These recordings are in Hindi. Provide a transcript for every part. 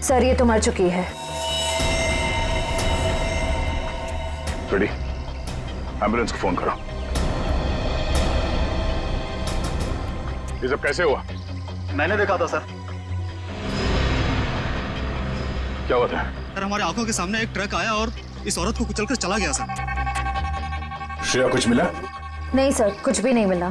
सर ये तो मर चुकी है। रेडी, एम्बुलेंस को फोन करो। ये सब कैसे हुआ? मैंने देखा था सर। क्या हुआ था? सर हमारे आंखों के सामने एक ट्रक आया और इस औरत को कुचलकर चला गया सर। श्रेया कुछ मिला? नहीं सर, कुछ भी नहीं मिला।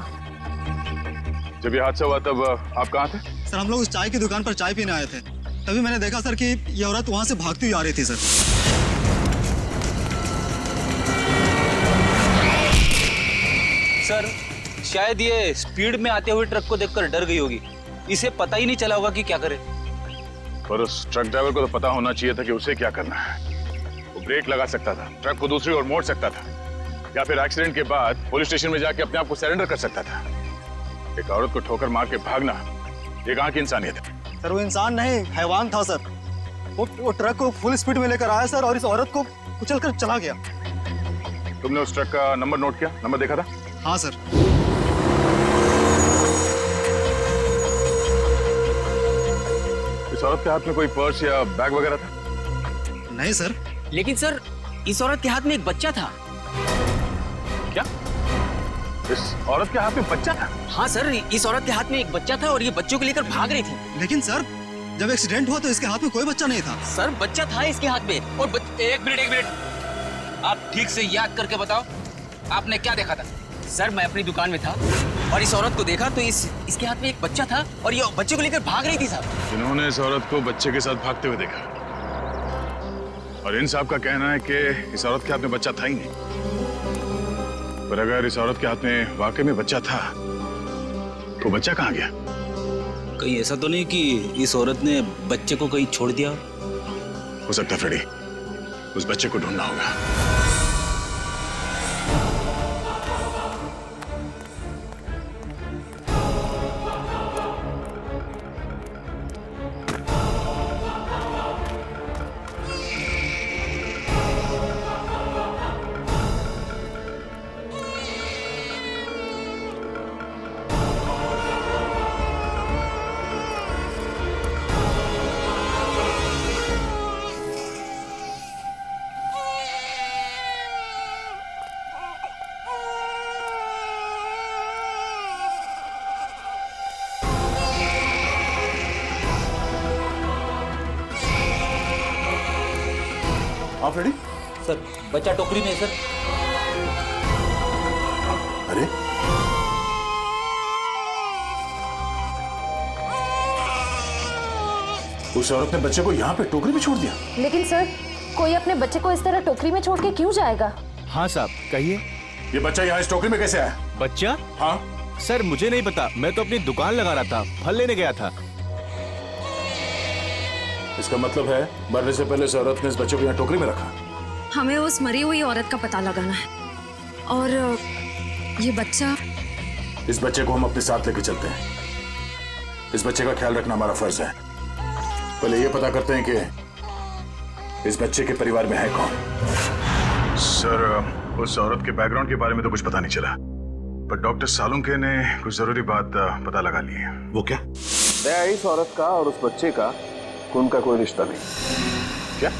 जब ये हादसा हुआ तब आप कहाँ थे? सर हम लोग उस चाय की दुकान पर चाय पीने आए थे, तभी मैंने देखा सर कि ये औरत वहां से भागती हुई आ रही थी सर। सर शायद ये स्पीड में आते हुए ट्रक को देखकर डर गई होगी, इसे पता ही नहीं चला होगा कि क्या करे। पर उस ट्रक ड्राइवर को तो पता होना चाहिए था कि उसे क्या करना है। वो ब्रेक लगा सकता था, ट्रक को दूसरी ओर मोड़ सकता था, या फिर एक्सीडेंट के बाद पुलिस स्टेशन में जाके अपने आप को सरेंडर कर सकता था। एक औरत को ठोकर मार के भागना, ये कहाँ की इंसानियत है? सर वो इंसान नहीं, हैवान था सर। वो ट्रक को फुल स्पीड में लेकर आया सर और इस औरत को कुचलकर चला गया। तुमने उस ट्रक का नंबर नोट किया? नंबर देखा था? हाँ सर। इस औरत के हाथ में कोई पर्स या बैग वगैरह था? नहीं सर। लेकिन सर इस औरत के हाथ में एक बच्चा था। क्या? इस औरत के हाथ में बच्चा था? हाँ सर, इस औरत के हाथ में एक बच्चा था और ये बच्चों को लेकर भाग रही थी। लेकिन सर जब एक्सीडेंट हुआ तो इसके हाथ में कोई बच्चा नहीं था। सर बच्चा था इसके हाथ में और एक मिनट, आप ठीक से याद करके बताओ, आपने क्या देखा था? सर मैं अपनी दुकान में था और इस औरत को देखा तो इसके हाथ में एक बच्चा था और ये बच्चे को लेकर भाग रही थी साहब। इन्होंने इस औरत को बच्चे के साथ भागते हुए देखा और इन साहब का कहना है कि इस औरत के हाथ में बच्चा था ही नहीं। पर अगर इस औरत के हाथ में वाकई में बच्चा था तो बच्चा कहाँ गया? कहीं ऐसा तो नहीं कि इस औरत ने बच्चे को कहीं छोड़ दिया? हो सकता है फ्रेडी, उस बच्चे को ढूंढना होगा। आप रेडी? सर बच्चा टोकरी में है सर। अरे उस औरत ने बच्चे को यहाँ पे टोकरी में छोड़ दिया। लेकिन सर कोई अपने बच्चे को इस तरह टोकरी में छोड़ के क्यों जाएगा? हाँ साहब कहिए। ये बच्चा यहाँ इस टोकरी में कैसे आया? बच्चा? हाँ सर मुझे नहीं पता, मैं तो अपनी दुकान लगा रहा था, फल लेने गया था। इसका मतलब है मरने से पहले इस औरत ने इस बच्चे को यहाँ टोकरी में रखा। हमें उस मरी हुई औरत का पता लगाना है और ये बच्चा। इस बच्चे को हम अपने साथ लेके चलते हैं। इस बच्चे का ख्याल रखना हमारा फर्ज है। पहले ये पता करते हैं कि इस बच्चे के परिवार में है कौन। सर उस औरत के बैकग्राउंड के बारे में तो कुछ पता नहीं चला, पर डॉक्टर सालुंके ने कुछ जरूरी बात पता लगा ली है। वो क्या? इस औरत का और उस बच्चे का खून का कोई रिश्ता नहीं। क्या?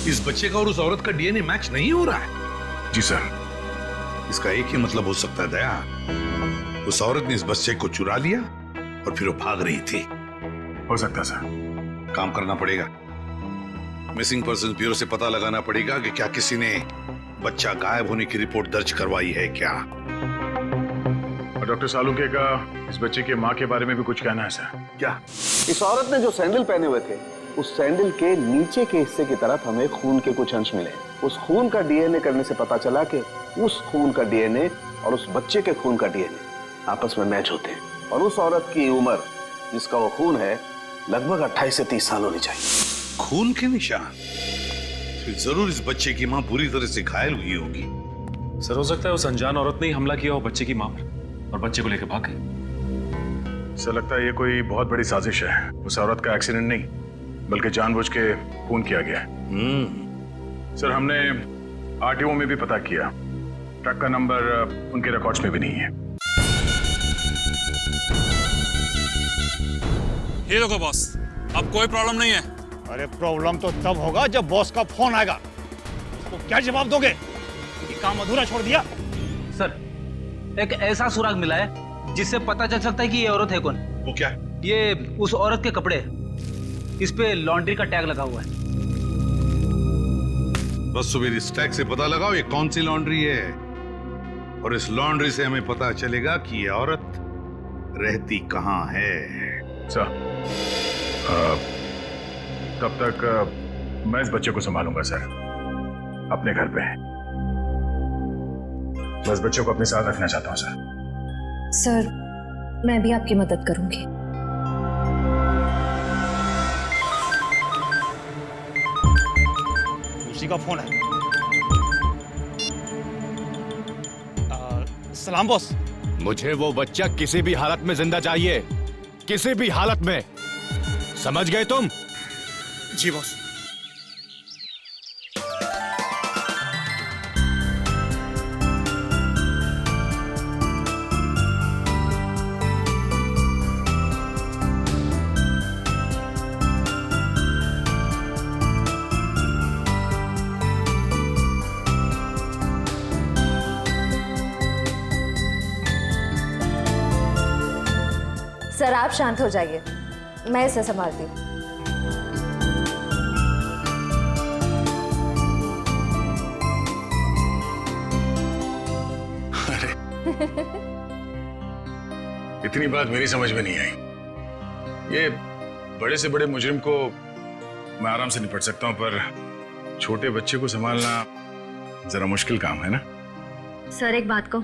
इस बच्चे का और उस औरत का डीएनए मैच नहीं हो रहा है? जी सर। इसका एक ही मतलब हो सकता है दया, उस औरत ने इस बच्चे को चुरा लिया और फिर वो भाग रही थी। हो सकता है सर। काम करना पड़ेगा, मिसिंग पर्सन ब्यूरो से पता लगाना पड़ेगा कि क्या किसी ने बच्चा गायब होने की रिपोर्ट दर्ज करवाई है क्या। और डॉक्टर सालुंके का इस बच्चे की माँ के बारे में भी कुछ कहना है सर। क्या? इस औरत ने जो सैंडल पहने हुए थे, उस सैंडल के नीचे के हिस्से की तरफ हमें खून के कुछ अंश मिले। उस खून का डीएनए करने से पता चला कि उस खून का डीएनए और उस बच्चे के खून का डीएनए आपस में मैच होते हैं। और उस औरत की उम्र जिसका वो खून है लगभग 28 से 30 साल होनी चाहिए। खून के निशान? फिर जरूर इस बच्चे की माँ बुरी तरह से घायल हुई होगी। सर हो सकता है उस अनजान औरत ने ही हमला किया हो बच्चे की माँ पर और बच्चे को लेकर भाग गई। सर लगता है ये कोई बहुत बड़ी साजिश है। उस औरत का एक्सीडेंट नहीं बल्कि जानबूझ के खून किया गया है। सर हमने आरटीओ में भी पता किया, ट्रक का नंबर उनके रिकॉर्ड्स में भी नहीं है। ये देखो बॉस, अब कोई प्रॉब्लम नहीं है, अरे प्रॉब्लम तो तब होगा जब बॉस का फोन आएगा। उसको क्या जवाब दोगे? ये काम अधूरा छोड़ दिया। सर, एक ऐसा सुराग मिला है जिससे पता चल सकता है कि ये औरत है कौन। वो क्या? ये उस औरत के कपड़े, इस पे लॉन्ड्री का टैग लगा हुआ है। बस सुबह इस टैग से पता लगाओ ये कौन सी लॉन्ड्री है, और इस लॉन्ड्री से हमें पता चलेगा कि ये औरत रहती कहाँ है। सर, तब तक मैं इस बच्चे को संभालूंगा सर, अपने घर पे। बस बच्चे को अपने साथ रखना चाहता हूँ सर। सर, मैं भी आपकी मदद करूंगी। उसी का फोन है। सलाम बॉस। मुझे वो बच्चा किसी भी हालत में जिंदा चाहिए, किसी भी हालत में। समझ गए तुम? जी बॉस। सर, आप शांत हो जाइए, मैं इसे संभालती हूँ। अरे इतनी बात मेरी समझ में नहीं आई। ये बड़े से बड़े मुजरिम को मैं आराम से निपट सकता हूँ, पर छोटे बच्चे को संभालना जरा मुश्किल काम है ना। सर, एक बात कहूं,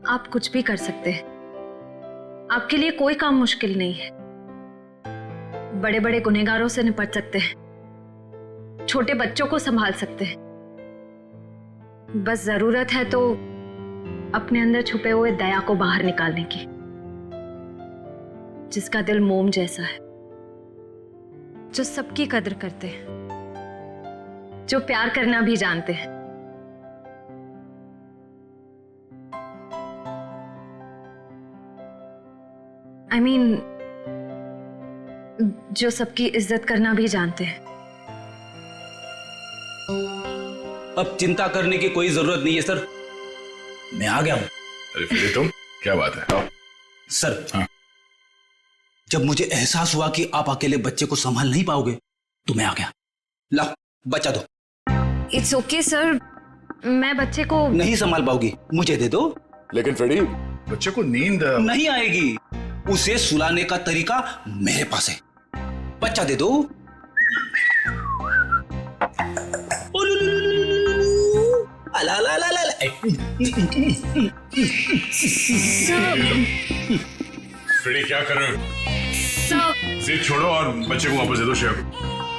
आप कुछ भी कर सकते हैं। आपके लिए कोई काम मुश्किल नहीं है। बड़े बड़े गुनहगारों से निपट सकते हैं, छोटे बच्चों को संभाल सकते हैं। बस जरूरत है तो अपने अंदर छुपे हुए दया को बाहर निकालने की, जिसका दिल मोम जैसा है, जो सबकी कदर करते हैं, जो प्यार करना भी जानते हैं। I mean, जो सबकी इज्जत करना भी जानते हैं। अब चिंता करने की कोई जरूरत नहीं है सर, मैं आ गया हूं। अरे फिर तुम, क्या बात है? आओ। सर, हाँ? जब मुझे एहसास हुआ कि आप अकेले बच्चे को संभाल नहीं पाओगे तो मैं आ गया। ला, बच्चा दो। इट्स ओके सर, मैं बच्चे को नहीं संभाल पाओगी, मुझे दे दो। लेकिन फ्रेडी, बच्चे को नींद नहीं आएगी, उसे सुलाने का तरीका मेरे पास है। बच्चा दे दो। अला ला ला ला ला। फ्रेडी क्या कर रहे हो? सर, जिद छोड़ो और बच्चे को वापस दे दो शेफ।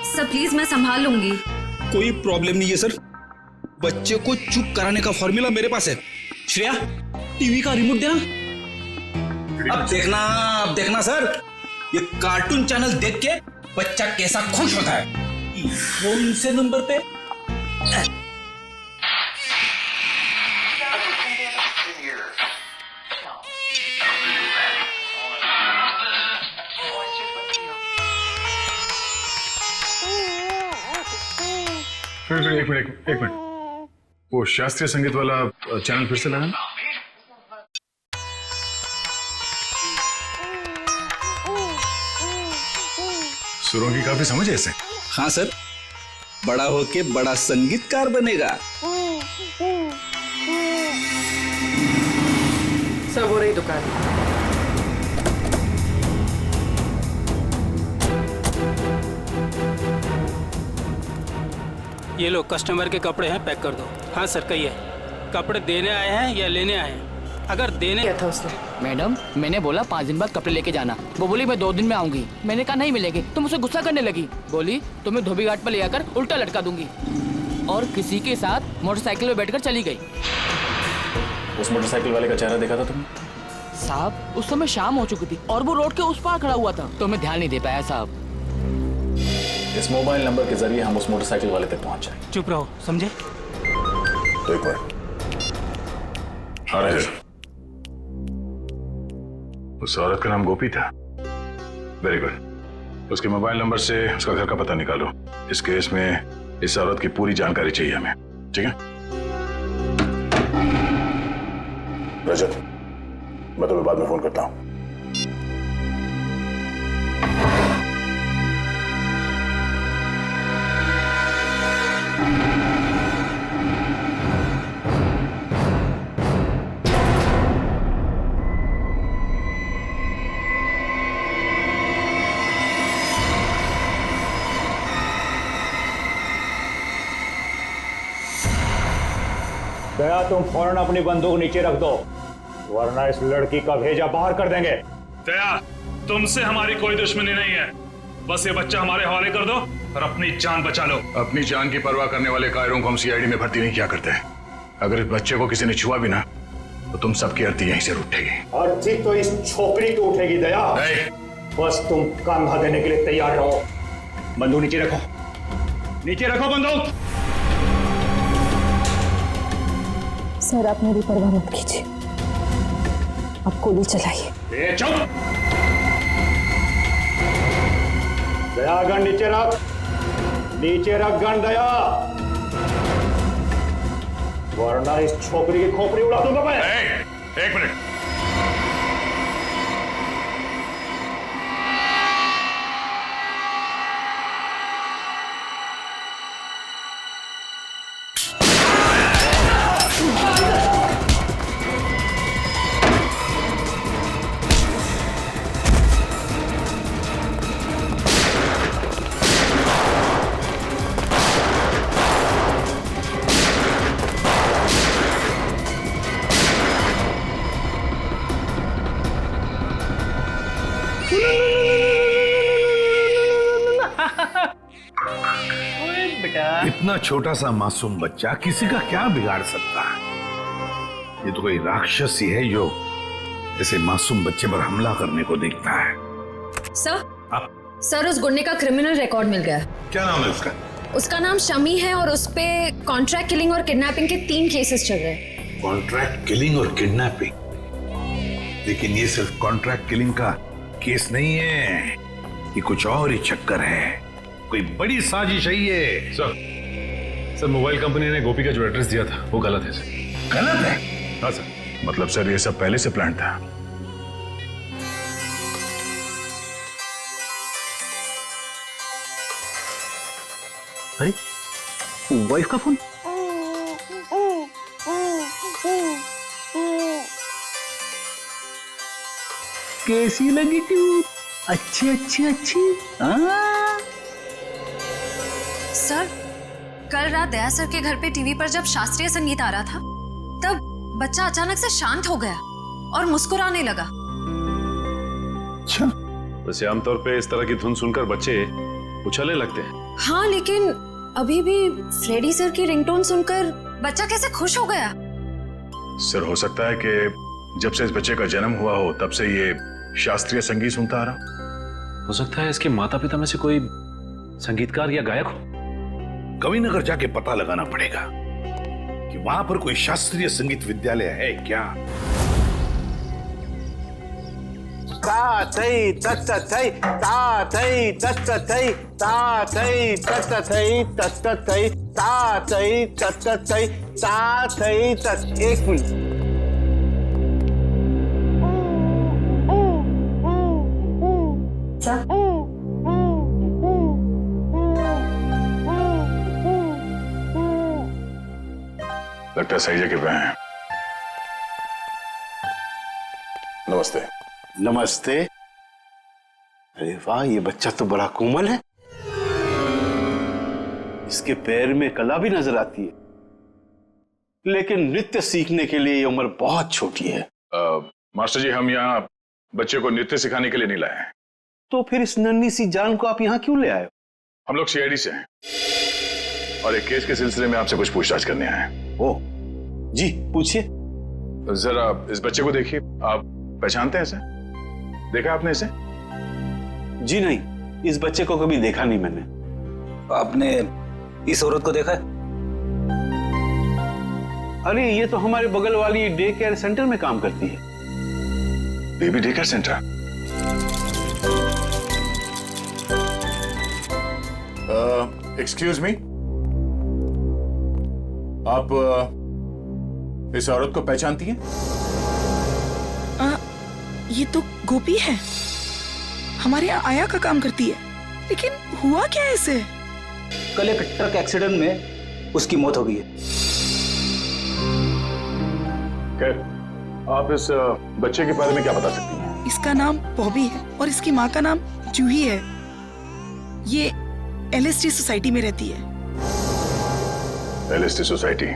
सर प्लीज, मैं संभाल लूंगी। कोई प्रॉब्लम नहीं है सर, बच्चे को चुप कराने का फॉर्मूला मेरे पास है। श्रेया, टीवी का रिमोट देना। अब देखना सर, ये कार्टून चैनल देख के बच्चा कैसा खुश होता है। कौन से नंबर पे? फिर एक मिनट, वो शास्त्रीय संगीत वाला चैनल फिर से लगाना। सुरों की काफी समझ है इसे। हाँ सर, बड़ा होके बड़ा संगीतकार बनेगा। सब हो रही दुकान। ये लो, कस्टमर के कपड़े हैं, पैक कर दो। हाँ सर, कहिए, कपड़े देने आए हैं या लेने आए हैं? अगर देने क्या था उसने? मैडम, मैंने बोला 5 दिन बाद कपड़े लेके जाना। वो बोली मैं 2 दिन में आऊंगी। मैंने कहा नहीं मिलेंगे, तो मुझसे गुस्सा करने लगी। बोली तुम्हें धोबी घाट पर ले आकर उल्टा लटका दूंगी, और किसी के साथ मोटरसाइकिल में बैठकर चली गई। उस मोटरसाइकिल वाले का चेहरा देखा था तुमने? साहब, उस समय शाम हो चुकी थी और वो रोड के उस पार खड़ा हुआ था, तो मैं ध्यान नहीं दे पाया साहब। इस मोबाइल नंबर के जरिए हम उस मोटरसाइकिल वाले तक पहुंच जाएंगे। चुप रहो, समझे? तो एक मिनट, आ रहे हैं। उस औरत का नाम गोपी था। Very good. उसके मोबाइल नंबर से उसका घर का पता निकालो। इस केस में इस औरत की पूरी जानकारी चाहिए हमें, ठीक है? रजत, मैं तुम्हें बाद में फोन करता हूं। दया, तुम फौरन अपनी बंदूक नीचे रख दो, वरना इस लड़की का भेजा बाहर कर देंगे। दया, तुमसे हमारी कोई दुश्मनी नहीं है, बस ये बच्चा हमारे हवाले कर दो और अपनी जान बचा लो। अपनी जान की परवाह करने वाले कायरों को हम सीआईडी में भर्ती नहीं किया करते। अगर इस बच्चे को किसी ने छुआ भी ना तो तुम सबकी अर्थी यहीं से उठेगी। अर्थी तो इस छोकरी की उठेगी दया। बस तुम कंधा देने के लिए तैयार रहो। बंदूक नीचे रखो, नीचे रखो बंदूक। सर, आप मेरी परवाह मत कीजिए, आप गोली चलाइए। चुप! दया, गन नीचे रख, नीचे रख गन दया, वरना इस छोकरी की खोपड़ी उड़ा दूंगा मैं। एक मिनट, इतना छोटा सा मासूम बच्चा किसी का क्या बिगाड़ सकता है? ये तो कोई राक्षस ही है जो ऐसे मासूम बच्चे पर हमला करने को देखता है। सर, उस गुंडे का क्रिमिनल रिकॉर्ड मिल गया। क्या नाम है उसका? उसका नाम शमी है और उस पे कॉन्ट्रैक्ट किलिंग और किडनैपिंग के 3 केसेस चल रहे हैं। कॉन्ट्रैक्ट किलिंग और किडनैपिंग? लेकिन ये सिर्फ कॉन्ट्रैक्ट किलिंग का केस नहीं है, ये कुछ और ही चक्कर है, कोई बड़ी साजिश है ये। सर, मोबाइल कंपनी ने गोपी का जो एड्रेस दिया था वो गलत है सर। गलत है? हाँ सर। मतलब सर ये सब पहले से प्लान था? अरे, वाइफ का फोन? कैसी लगी ट्यून? अच्छी अच्छी अच्छी। सर, कल रात दया सर के घर पे टीवी पर जब शास्त्रीय संगीत आ रहा था तब बच्चा अचानक से शांत हो गया और मुस्कुराने लगा। अच्छा, वैसे आमतौर पे इस तरह की धुन सुनकर बच्चे उछलने लगते हैं। हाँ, लेकिन अभी भी फ्रेडी सर की रिंगटोन सुनकर बच्चा कैसे खुश हो गया? सर, हो सकता है कि जब से इस बच्चे का जन्म हुआ हो तब से ये शास्त्रीय संगीत सुनता आ रहा। हो सकता है इसके माता पिता में से कोई संगीतकार या गायक हो। कविनगर जाके पता लगाना पड़ेगा कि वहां पर कोई शास्त्रीय संगीत विद्यालय है क्या। ता थई तत थई ता थई तत थई ता थई तत थई तत थई ता थई तत थई ता थई तत। एक मिनट, लगता है सही जगह पे हैं। नमस्ते। नमस्ते। अरे वाह, ये बच्चा तो बड़ा कोमल है, इसके पैर में कला भी नजर आती है, लेकिन नृत्य सीखने के लिए ये उम्र बहुत छोटी है। मास्टर जी, हम यहाँ बच्चे को नृत्य सिखाने के लिए नहीं लाए हैं। तो फिर इस नन्ही सी जान को आप यहाँ क्यों ले आए? हम लोग सीआईडी से हैं और एक केस के सिलसिले में आपसे कुछ पूछताछ करने आए हैं। ओह जी, पूछिए। जरा इस बच्चे को देखिए, आप पहचानते हैं इसे? देखा आपने इसे? जी नहीं, इस बच्चे को कभी देखा नहीं मैंने। आपने इस औरत को देखा है? अरे ये तो हमारे बगल वाली डे केयर सेंटर में काम करती है। Baby day care centre? Excuse me, आप इस औरत को पहचानती हैं? ये तो गोपी है, हमारे यहाँ आया का काम करती है। लेकिन हुआ क्या ऐसे? कल एक ट्रक एक्सीडेंट में उसकी मौत हो गई है। खैर, आप इस बच्चे के बारे में क्या बता सकती हैं? इसका नाम बॉबी है और इसकी माँ का नाम जूही है। ये LSD सोसाइटी में रहती है। LSD society?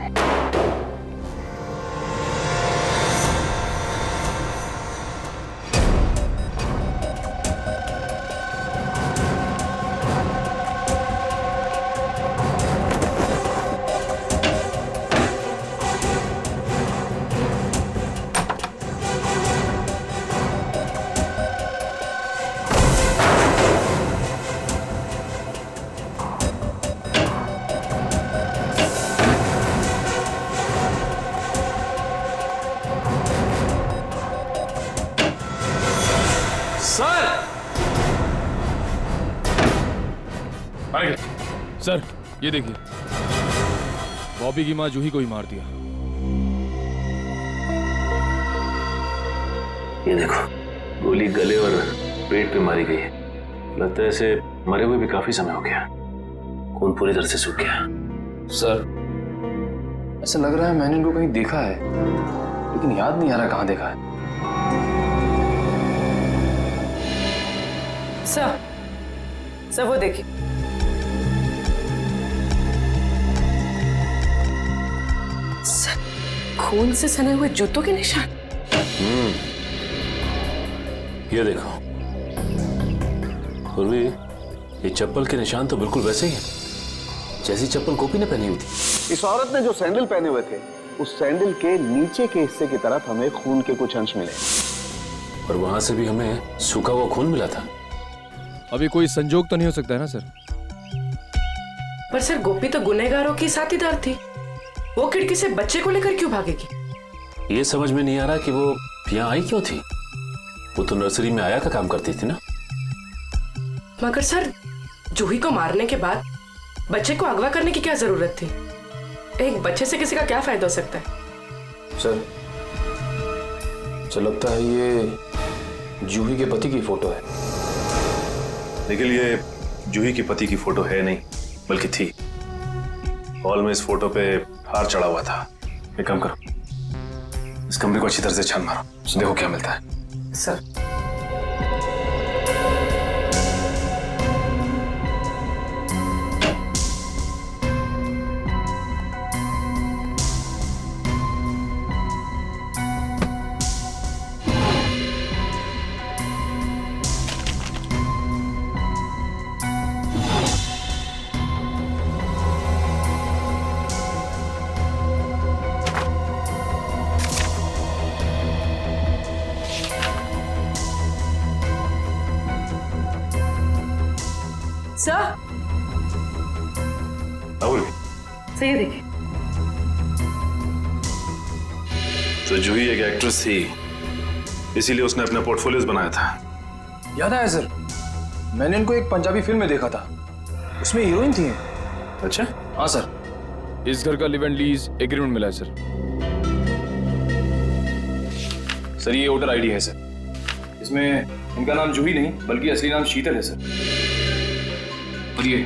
सर, ये देखिए, बॉबी की माँ जूही को ही मार दिया। ये देखो, गोली गले और पेट पे मारी गई है। लगता है इसे मरे हुए भी काफी समय हो गया, खून पूरी तरह से सूख गया। सर, ऐसा लग रहा है मैंने इनको कहीं देखा है, लेकिन याद नहीं आ रहा कहाँ देखा है। सर वो देखिए, खून से सने हुए जूतों के निशान। ये देखो पूर्वी, ये चप्पल के निशान तो बिल्कुल वैसे ही हैं जैसी चप्पल गोपी ने पहनी हुई थी। इस औरत ने जो सैंडल पहने हुए थे, उस सैंडल के नीचे के हिस्से की तरफ हमें खून के कुछ अंश मिले और वहां से भी हमें सूखा हुआ खून मिला था। अभी कोई संजोग तो नहीं हो सकता है ना सर? पर सर, गोपी तो गुनहगारों की साथीदार थी। वो खिड़की से बच्चे को लेकर क्यों भागेगी? ये समझ में नहीं आ रहा कि वो यहाँ आई क्यों थी। वो तो नर्सरी में आया का काम करती थी ना। मगर सर, जूही को मारने के बाद बच्चे को अगवा करने की क्या जरूरत थी? एक बच्चे से किसी का क्या फायदा हो सकता है? सर, मुझे लगता है ये जूही के पति की फोटो है। लेकिन ये जूही के पति की फोटो है नहीं, बल्कि थी। हॉल में इस फोटो पे हार चढ़ा हुआ था। एक काम करो, इस कमरे को अच्छी तरह से छान मारो, देखो क्या मिलता है। सर, सही देखिए। तो जूही एक एक्ट्रेस थी, इसीलिए उसने अपना पोर्टफोलियोज बनाया था। याद आया सर, मैंने इनको एक पंजाबी फिल्म में देखा था, उसमें हीरोइन थी। अच्छा? हाँ सर। इस घर का लिव एंड लीज एग्रीमेंट मिला है सर। सर, ये वोटर आईडी है सर। इसमें इनका नाम जूही नहीं बल्कि असली नाम शीतल है सर। और ये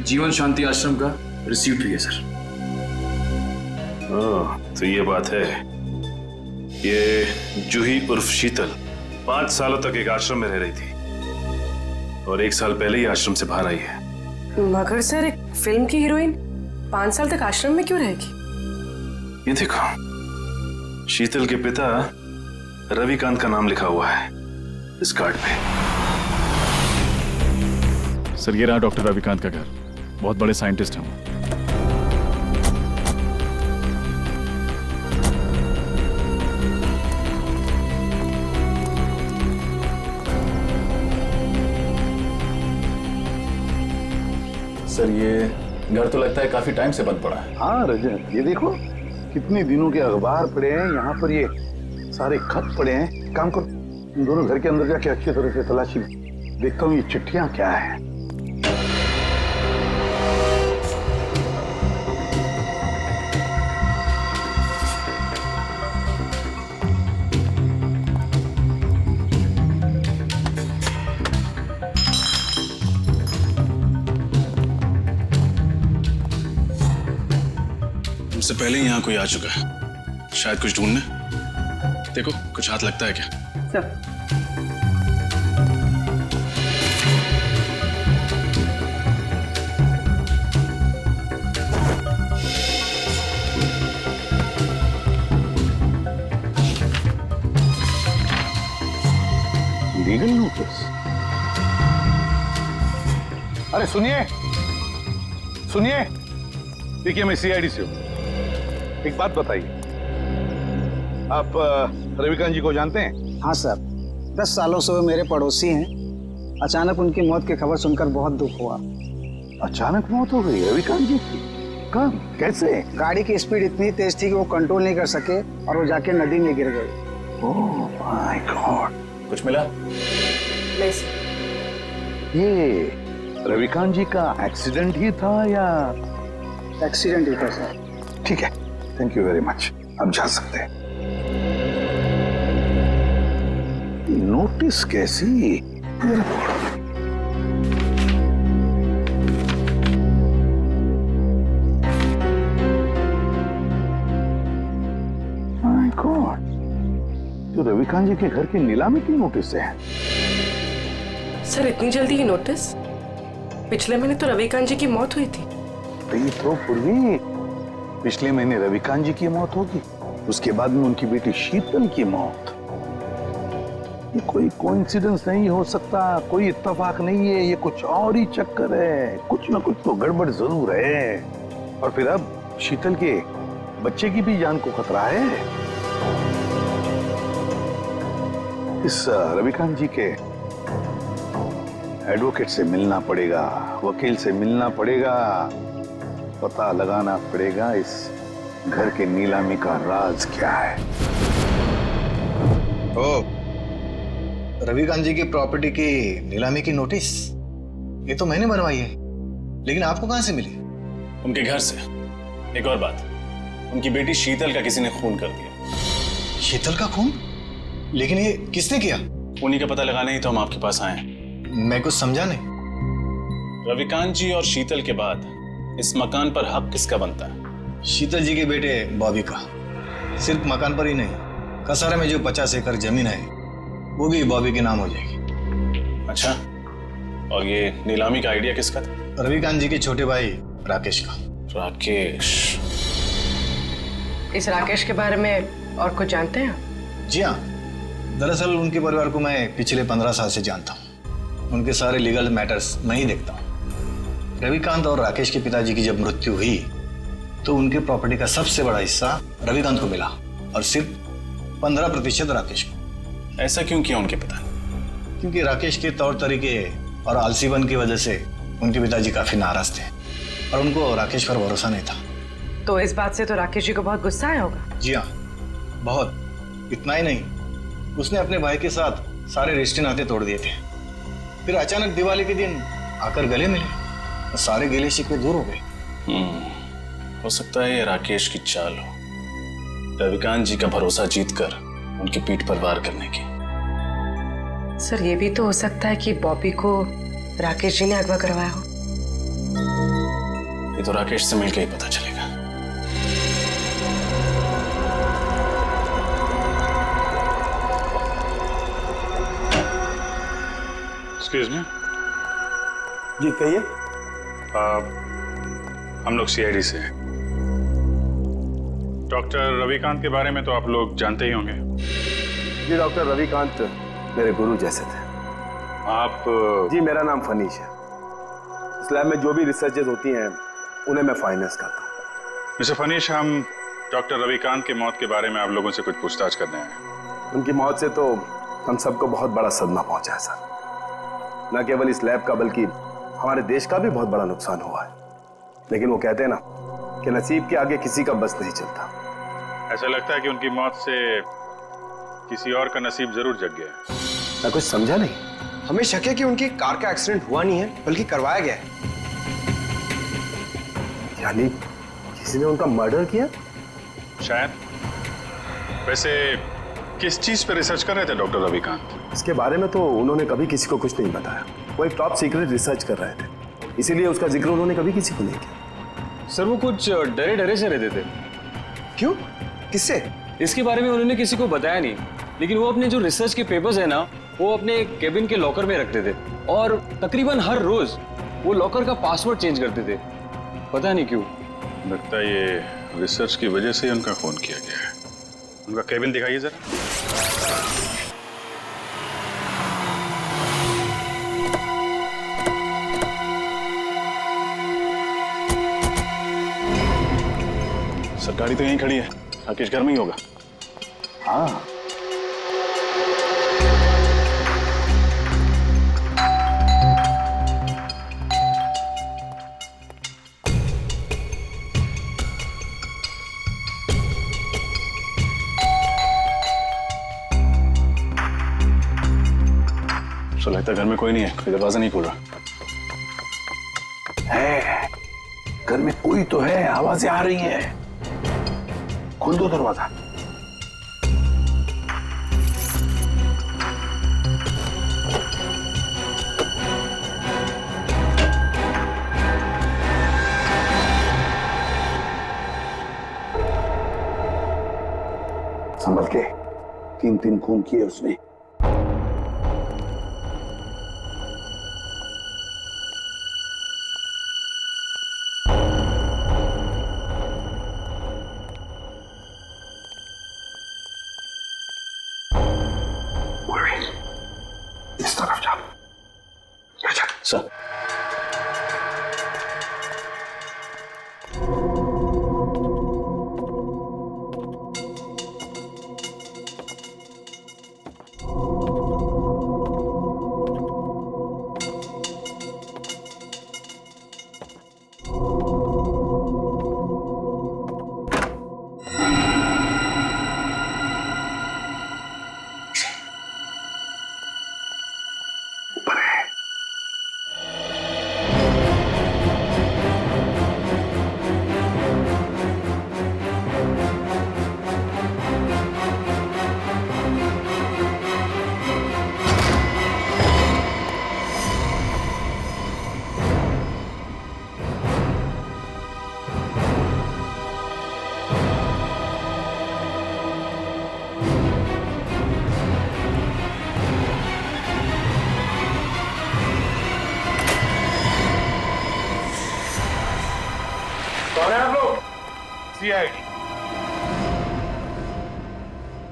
जीवन शांति आश्रम का रिसीप्ट भी है सर। तो ये बात है। ये जूही उर्फ शीतल 5 सालों तक एक आश्रम में रह रही थी और 1 साल पहले ही आश्रम से बाहर आई है। मगर सर, एक फिल्म की हीरोइन 5 साल तक आश्रम में क्यों रहेगी? ये देखो, शीतल के पिता रविकांत का नाम लिखा हुआ है इस कार्ड पे। सर, ये रहा डॉक्टर रविकांत का घर। बहुत बड़े साइंटिस्ट हैं वो। सर, ये घर तो लगता है काफी टाइम से बंद पड़ा है। हाँ रजत, ये देखो कितने दिनों के अखबार पड़े हैं यहाँ पर, ये सारे खत पड़े हैं। काम करो, इन दोनों घर के अंदर जाके अच्छी तरह से तलाशी देखता हूँ ये चिट्ठियां क्या है। मुझसे पहले ही यहाँ कोई आ चुका है, शायद कुछ ढूंढने। देखो कुछ हाथ लगता है क्या? Sir legal notice? अरे सुनिए सुनिए, देखिए मैं सीआईडी से हूँ। एक बात बताइए, आप रविकांत जी को जानते हैं? हाँ सर, 10 सालों से वो मेरे पड़ोसी हैं। अचानक उनकी मौत की खबर सुनकर बहुत दुख हुआ। अचानक मौत हो गई रविकांत जी की? कब, कैसे? गाड़ी की स्पीड इतनी तेज थी कि वो कंट्रोल नहीं कर सके और वो जाके नदी में गिर गए। Oh my God. कुछ मिला? नहीं सर। ये रविकांत जी का एक्सीडेंट ही था या? एक्सीडेंट ही था सर। ठीक है, थैंक यू वेरी मच, अब जा सकते हैं। नोटिस कैसी? माय गॉड, तो रविकांत जी के घर की नीलामी की नोटिस है। सर इतनी जल्दी ही नोटिस? पिछले महीने तो रविकांत जी की मौत हुई थी। तो पूर्वी पिछले महीने रविकांत जी की मौत होगी, उसके बाद में उनकी बेटी शीतल की मौत। ये कोई कोइंसिडेंस नहीं हो सकता, कोई इत्तेफाक नहीं है, ये कुछ और ही चक्कर है। कुछ ना कुछ तो गड़बड़ जरूर है। और फिर अब शीतल के बच्चे की भी जान को खतरा है। इस रविकांत जी के एडवोकेट से मिलना पड़ेगा, वकील से मिलना पड़ेगा, पता लगाना पड़ेगा इस घर के नीलामी का राज क्या है। ओ, रविकांत जी की प्रॉपर्टी की नीलामी की नोटिस? ये तो मैंने बनवाई है, लेकिन आपको कहां से मिली? उनके घर से। एक और बात, उनकी बेटी शीतल का किसी ने खून कर दिया। शीतल का खून? लेकिन ये किसने किया? उन्हीं का पता लगाने ही तो हम आपके पास आए हैं। मैं कुछ समझा नहीं। रविकांत जी और शीतल के बाद इस मकान पर हक किसका बनता है? शीतल जी के बेटे बॉबी का। सिर्फ मकान पर ही नहीं, कसारा में जो 50 एकड़ जमीन है वो भी बॉबी के नाम हो जाएगी। अच्छा, और ये नीलामी का आइडिया किसका था? रविकांत जी के छोटे भाई राकेश का। राकेश? इस राकेश के बारे में और कुछ जानते हैं? जी हाँ, दरअसल उनके परिवार को मैं पिछले 15 साल से जानता हूँ। उनके सारे लीगल मैटर्स मैं ही देखता हूँ। रविकांत और राकेश के पिताजी की जब मृत्यु हुई तो उनके प्रॉपर्टी का सबसे बड़ा हिस्सा रविकांत को मिला और सिर्फ 15% राकेश को। ऐसा क्यों किया उनके पिता? क्योंकि राकेश के तौर तरीके और आलसीपन की वजह से उनके पिताजी काफी नाराज थे और उनको राकेश पर भरोसा नहीं था। तो इस बात से तो राकेश जी को बहुत गुस्सा आया होगा। जी हाँ, बहुत। इतना ही नहीं, उसने अपने भाई के साथ सारे रिश्ते नाते तोड़ दिए थे। फिर अचानक दिवाली के दिन आकर गले मिले और सारे गिले शिकवे दूर हो गए। हो सकता है ये राकेश की चाल हो, रविकांत जी का भरोसा जीतकर उनकी पीठ पर वार करने की। सर ये भी तो हो सकता है कि बॉबी को राकेश जी ने अगवा करवाया हो। ये तो राकेश से मिलकर ही पता चलेगा। Excuse me. जी कहिए। हम लोग सीआईडी से हैं। डॉक्टर रविकांत के बारे में तो आप लोग जानते ही होंगे। जी, डॉक्टर रविकांत मेरे गुरु जैसे थे। आप? जी, मेरा नाम फनीश है। इस लैब में जो भी रिसर्चेज होती हैं उन्हें मैं फाइनेंस करता हूँ। मिस्टर फनीश, हम डॉक्टर रविकांत की मौत के बारे में आप लोगों से कुछ पूछताछ करने हैं। उनकी मौत से तो हम सबको बहुत बड़ा सदमा पहुंचा है सर। न केवल इस लैब का बल्कि हमारे देश का भी बहुत बड़ा नुकसान हुआ है। लेकिन वो कहते हैं ना कि नसीब के आगे किसी का बस नहीं चलता। ऐसा लगता है कि उनकी मौत से किसी और का नसीब जरूर जग गया है। मैं कुछ समझा नहीं। हमें शक है कि उनकी कार का एक्सीडेंट हुआ नहीं है बल्कि करवाया गया है। यानी किसी ने उनका मर्डर किया? शायद। वैसे किस चीज पे रिसर्च कर रहे थे डॉक्टर रविकांत? इसके बारे में तो उन्होंने कभी किसी को कुछ नहीं बताया। वो एक टॉप सीक्रेट रिसर्च कर रहे थे, इसीलिए उसका जिक्र उन्होंने कभी किसी को नहीं किया। सर वो कुछ डरे डरे से रहते थे। क्यों? किससे? इसके बारे में उन्होंने किसी को बताया नहीं, लेकिन वो अपने जो रिसर्च के पेपर्स है ना, वो अपने केबिन के लॉकर में रखते थे और तकरीबन हर रोज वो लॉकर का पासवर्ड चेंज करते थे, पता नहीं क्यों। लगता है ये रिसर्च की वजह से उनका फोन किया गया है। उनका केबिन दिखाइए जरा। सर गाड़ी तो यहीं खड़ी है, राकेश घर में ही होगा। हाँ तो लगता है घर में कोई नहीं है, कोई दरवाजा नहीं खोल रहा है। घर में कोई तो है, आवाजें आ रही हैं। खोल दो दरवाजा। संभल के, 3 खून किए उसने। इस तरफ जा। सर कौन है आप लोग? सीआईडी।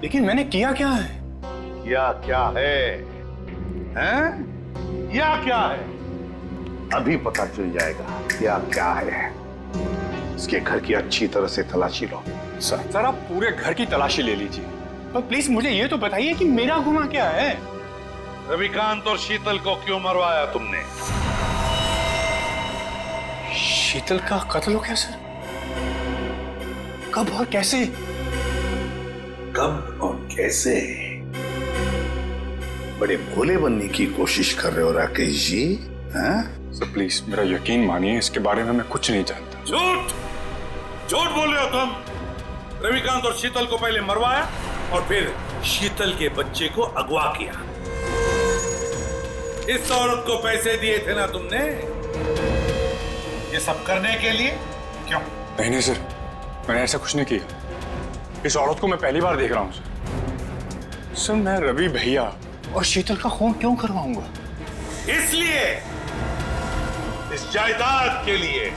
लेकिन मैंने किया क्या है? क्या क्या है? हैं? क्या क्या है? अभी पता चल जाएगा क्या क्या है। इसके घर की अच्छी तरह से तलाशी लो। सर आप पूरे घर की तलाशी ले लीजिए, पर प्लीज मुझे ये तो बताइए कि मेरा गुनाह क्या है? रविकांत और शीतल को क्यों मरवाया तुमने? शीतल का कत्ल हो गया सर? कब और कैसे? कब और कैसे? बड़े भोले बनने की कोशिश कर रहे हो राकेश जी, हैं? सर प्लीज मेरा यकीन मानिए, इसके बारे में मैं कुछ नहीं जानता। झूठ झूठ बोल रहे हो तुम। रविकांत और शीतल को पहले मरवाया और फिर शीतल के बच्चे को अगवा किया। इस औरत को पैसे दिए थे ना तुमने ये सब करने के लिए? क्यों? नहीं सर, मैंने ऐसा कुछ नहीं किया। इस औरत को मैं पहली बार देख रहा हूं सर। सर मैं रवि भैया और शीतल का खून क्यों करवाऊंगा? इसलिए, इस जायदाद के लिए।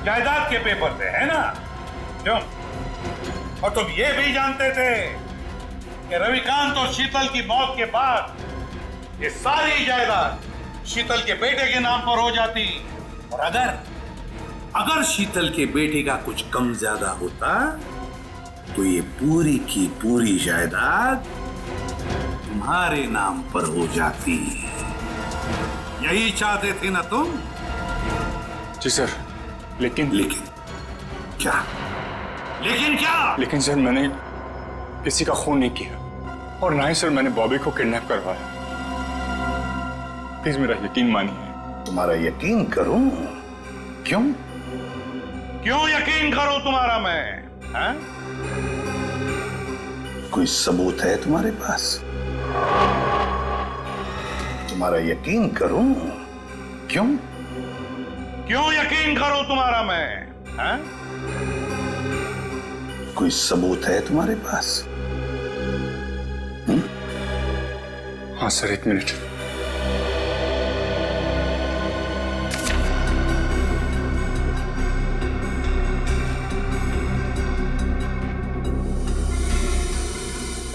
जायदाद के पेपर थे, है ना? क्यों? और तुम ये भी जानते थे कि रविकांत और शीतल की मौत के बाद ये सारी जायदाद शीतल के बेटे के नाम पर हो जाती, और अगर शीतल के बेटे का कुछ कम ज्यादा होता तो ये पूरी की पूरी जायदाद तुम्हारे नाम पर हो जाती। यही चाहते थे ना तुम? जी सर, लेकिन क्या? लेकिन क्या? लेकिन सर मैंने किसी का खून नहीं किया, और ना ही सर मैंने बॉबी को किडनैप करवाया। प्लीज मेरा यकीन मानिए। तुम्हारा यकीन करूं? क्यों? क्यों यकीन करूं तुम्हारा मैं? हैं? कोई सबूत है तुम्हारे पास? तुम्हारा यकीन करूं? क्यों? क्यों यकीन करूं तुम्हारा मैं? हैं? कोई सबूत है तुम्हारे पास? हाँ sir, 1 minute.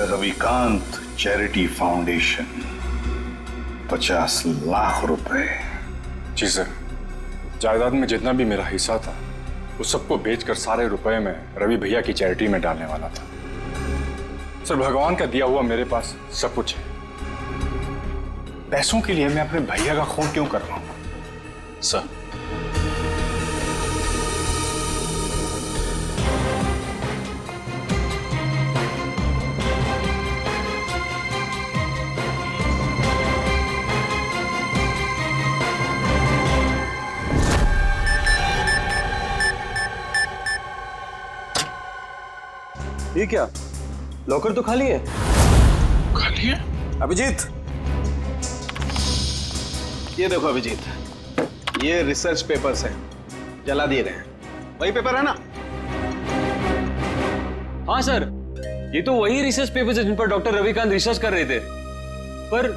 Ravikant charity foundation, 50 lakh रुपए। जी सर, जायदाद में जितना भी मेरा हिस्सा था उस सबको बेचकर सारे रुपए में रवि भैया की चैरिटी में डालने वाला था। सर, भगवान का दिया हुआ मेरे पास सब कुछ है। पैसों के लिए मैं अपने भैया का खून क्यों कर रहा हूं? सर, ये क्या, लॉकर तो खाली है। खाली है? अभिजीत, ये देखो अभिजीत, ये रिसर्च पेपर्स हैं, जला दिए गए हैं। वही पेपर है ना? हाँ सर, ये तो वही रिसर्च पेपर्स है जिन पर डॉक्टर रविकांत रिसर्च कर रहे थे, पर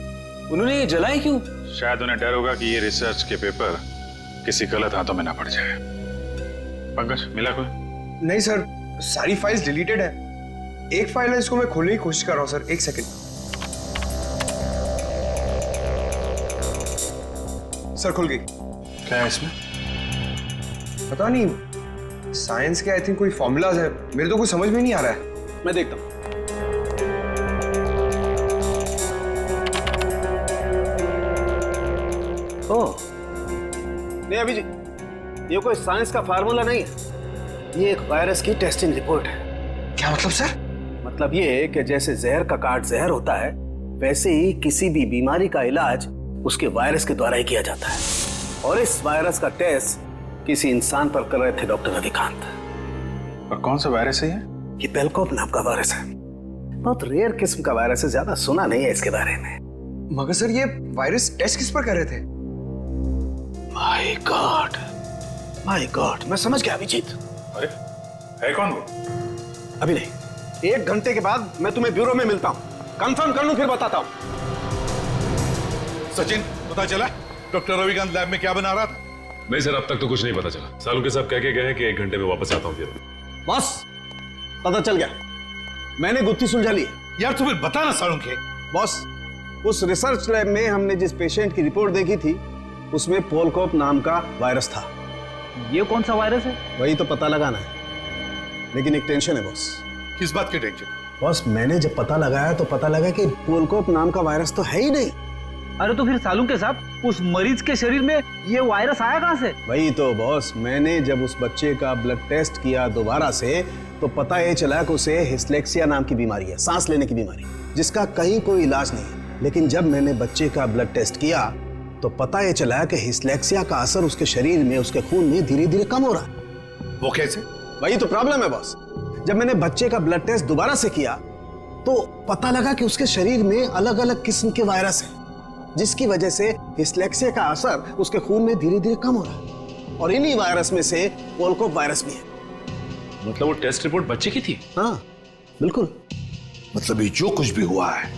उन्होंने ये जलाए क्यों? शायद उन्हें डर होगा कि ये रिसर्च के पेपर किसी गलत हाथों में ना पड़ जाए। पंकज, मिला कोई? नहीं सर, सारी फाइल्स डिलीटेड है। एक फाइल है, इसको मैं खोलने की कोशिश कर रहा हूँ सर, 1 सेकंड। सर, खुल गई। क्या है इसमें? पता नहीं, साइंस के आई थिंक कोई फॉर्मूलाज है, मेरे तो कुछ समझ में नहीं आ रहा है। मैं देखता हूं। ओह, नहीं अभिजीत, ये कोई साइंस का फार्मूला नहीं है, ये एक वायरस की टेस्टिंग रिपोर्ट है। क्या मतलब सर? मतलब ये कि जैसे जहर का काट जहर होता है, वैसे ही किसी भी बीमारी का इलाज उसके वायरस के द्वारा ही किया जाता है। और इस वायरस का टेस्ट किसी इंसान पर कर रहे थे डॉक्टर रविकांत। और कौन सा वायरस है ये? ये पेलकॉप नाम का वायरस है, बहुत रेयर किस्म का वायरस है, ज्यादा सुना नहीं है इसके बारे में। मगर सर, ये वायरस टेस्ट किस पर कर रहे थे? माय गॉड, माय गॉड, मैं समझ गया अभिजीत। अरे, है कौन वो? अभी नहीं, 1 घंटे के बाद मैं तुम्हें ब्यूरो में मिलता हूँ, कंफर्म कर लूं फिर बताता हूँ। सचिन, पता चला डॉक्टर रविकांत लैब में क्या बना रहा था? नहीं सर, अब तक तो कुछ नहीं पता चला। सालुंके साहब कह के गए हैं कि 1 घंटे में वापस आता हूँ। फिर बस पता चल गया, मैंने गुत्थी सुलझा ली। यार तुम्हें बता ना सालुंके। बॉस, उस रिसर्च लैब में हमने जिस पेशेंट की रिपोर्ट देखी थी उसमें पोलकॉप नाम का वायरस था। ये कौन सा वायरस है? वही तो पता लगाना है, लेकिन एक टेंशन है बॉस। किस बात की टेंशन? बॉस, मैंने जब पता लगाया तो पता लगा कि पोलकॉप नाम का वायरस तो है ही नहीं। अरे तो फिर सालुंके साहब, उस मरीज के शरीर में ये वायरस आया कहां से? वही तो बॉस, मैंने जब उस बच्चे का ब्लड टेस्ट किया दोबारा से तो पता ये चला कि उसे हिस्लेक्सिया नाम की बीमारी है, सांस लेने की बीमारी, जिसका कहीं कोई इलाज नहीं है। लेकिन जब मैंने बच्चे का ब्लड टेस्ट किया तो पता ये चला कि हिस्लेक्सिया का असर उसके शरीर में, उसके खून में धीरे धीरे कम हो रहा है। वो कैसे? वही तो प्रॉब्लम है बॉस। जब मैंने बच्चे का ब्लड टेस्ट दोबारा से किया तो पता लगा कि उसके शरीर में अलग अलग किस्म के वायरस हैं, जिसकी वजह से हिस्लेक्सिया का असर उसके खून में धीरे धीरे कम हो रहा है। और इन्हीं वायरस में से पोलकॉप वायरस भी है। मतलब वो टेस्ट रिपोर्ट बच्चे की थी? हाँ बिल्कुल। मतलब ये जो कुछ भी हुआ है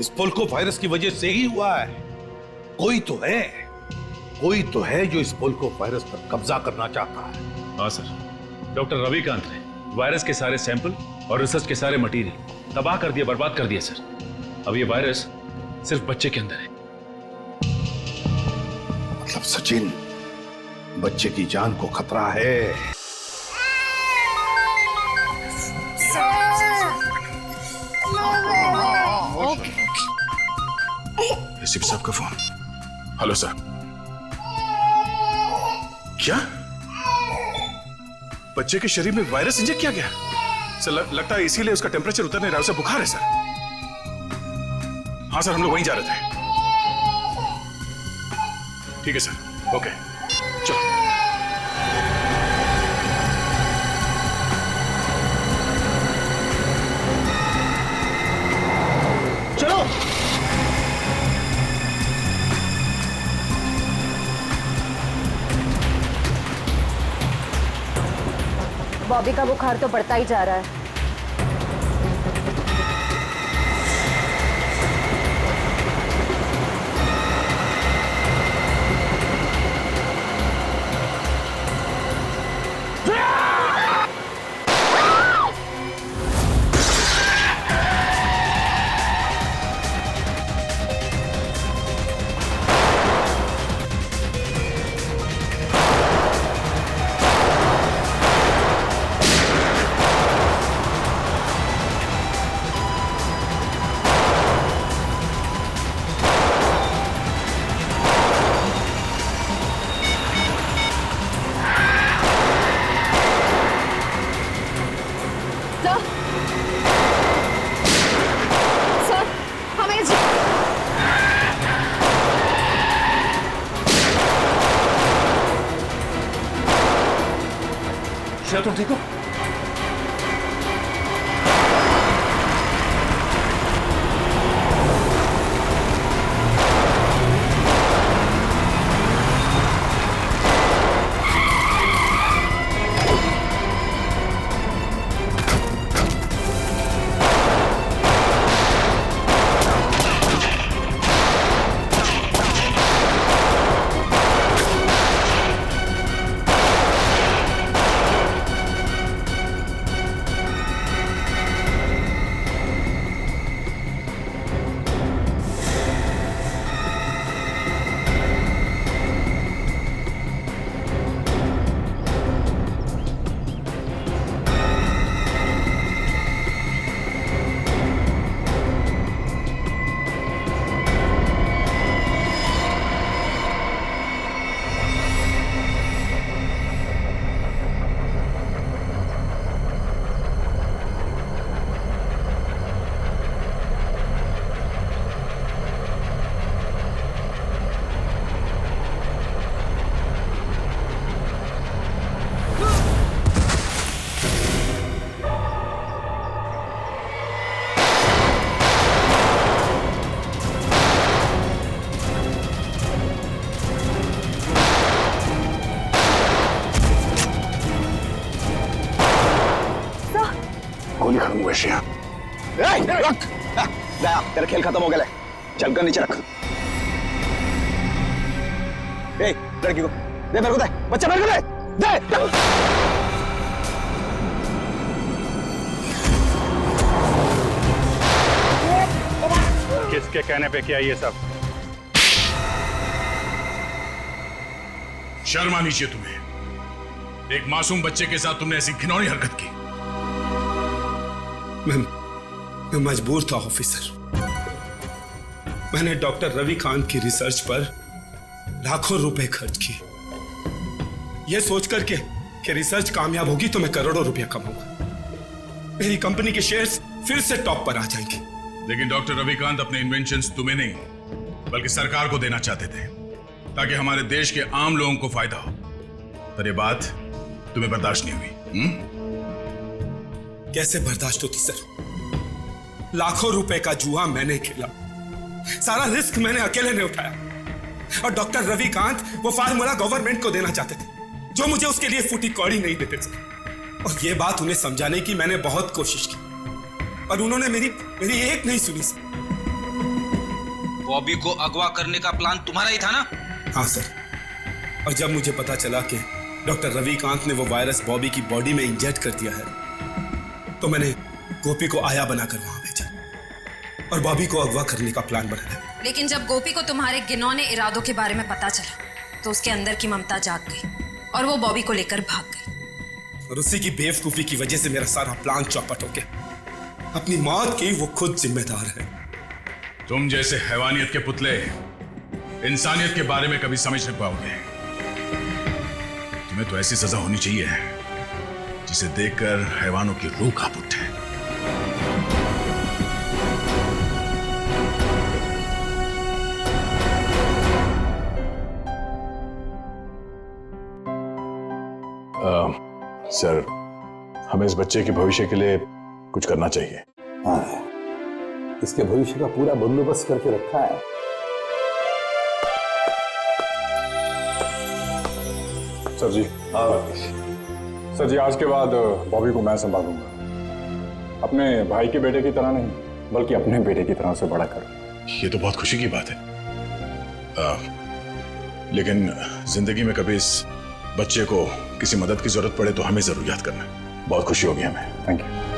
इस पोलकॉप वायरस की वजह से ही हुआ है। कोई तो है जो इस पोलकॉप वायरस पर कब्जा करना चाहता है। हाँ सर, डॉक्टर रविकांत ने वायरस के सारे सैंपल और रिसर्च के सारे मटेरियल तबाह कर दिया, बर्बाद कर दिया सर। अब ये वायरस सिर्फ बच्चे के अंदर है। मतलब सचिन, बच्चे की जान को खतरा है। एसीपी साहब का फोन। Hello sir. क्या बच्चे के शरीर में वायरस इंजेक्ट किया गया? सर लगता है इसीलिए उसका टेम्परेचर उतर नहीं रहा, उसे बुखार है सर। हाँ सर, हम लोग वहीं जा रहे थे। ठीक है सर, ओके चलो। चलो बॉबी का बुखार तो बढ़ता ही जा रहा है। श्रेया तुम ठीक हो? गोली खत्म हुई श्रेया। रख दया, तेरा खेल खत्म हो गया। चल कर नीचे रख। लड़की को दे, मेरे को दे, बच्चा मेरे को दे। किसके कहने पे किया ये सब? शर्म आनी चाहिए तुम्हें। एक मासूम बच्चे के साथ तुमने ऐसी घिनौनी हरकत की। मैं मजबूर था ऑफिसर। मैंने डॉक्टर रविकांत की रिसर्च पर लाखों रुपए खर्च किए, यह सोचकर कि रिसर्च कामयाब होगी तो मैं करोड़ों रुपया कमाऊंगा, मेरी कंपनी के शेयर्स फिर से टॉप पर आ जाएंगे। लेकिन डॉक्टर रविकांत अपने इन्वेंशंस तुम्हें नहीं बल्कि सरकार को देना चाहते थे ताकि हमारे देश के आम लोगों को फायदा हो। पर यह बात तुम्हें बर्दाश्त नहीं हुई। कैसे बर्दाश्त होती सर? लाखों रुपए का जुआ मैंने खेला, सारा रिस्क मैंने अकेले ने उठाया और डॉक्टर रविकांत वो फार्मूला गवर्नमेंट को देना चाहते थे जो मुझे उसके लिए फूटी कौड़ी नहीं देते थे। और ये बात उन्हें समझाने की मैंने बहुत कोशिश की और उन्होंने मेरी एक नहीं सुनी सर। बॉबी को अगवा करने का प्लान तुम्हारा ही था ना? हाँ सर, और जब मुझे पता चला कि डॉक्टर रविकांत ने वो वायरस बॉबी की बॉडी में इंजेक्ट कर दिया है तो मैंने गोपी को आया बनाकर वहां भेजा और बॉबी को अगवा करने का प्लान बनाया। लेकिन जब गोपी को तुम्हारे घिनौने इरादों के बारे में पता चला तो उसके अंदर की ममता जाग गई और वो बॉबी को लेकर भाग गई। और उसी की बेवकूफी की वजह से मेरा सारा प्लान चौपट हो गया। अपनी मौत की वो खुद जिम्मेदार है। तुम जैसे हैवानियत के पुतले इंसानियत के बारे में कभी समझ नहीं पाओगे। तुम्हें तो ऐसी सजा होनी चाहिए जिसे देखकर हैवानों की रूह कांप उठे। सर, हमें इस बच्चे के भविष्य के लिए कुछ करना चाहिए। हाँ, इसके भविष्य का पूरा बंदोबस्त करके रखा है। सर जी। हाँ, सर जी, आज के बाद बॉबी को मैं संभालूंगा। अपने भाई के बेटे की तरह नहीं, बल्कि अपने बेटे की तरह से बड़ा कर। ये तो बहुत खुशी की बात है। लेकिन जिंदगी में कभी इस बच्चे को किसी मदद की जरूरत पड़े तो हमें जरूर याद करना। बहुत खुशी होगी हमें। Thank you.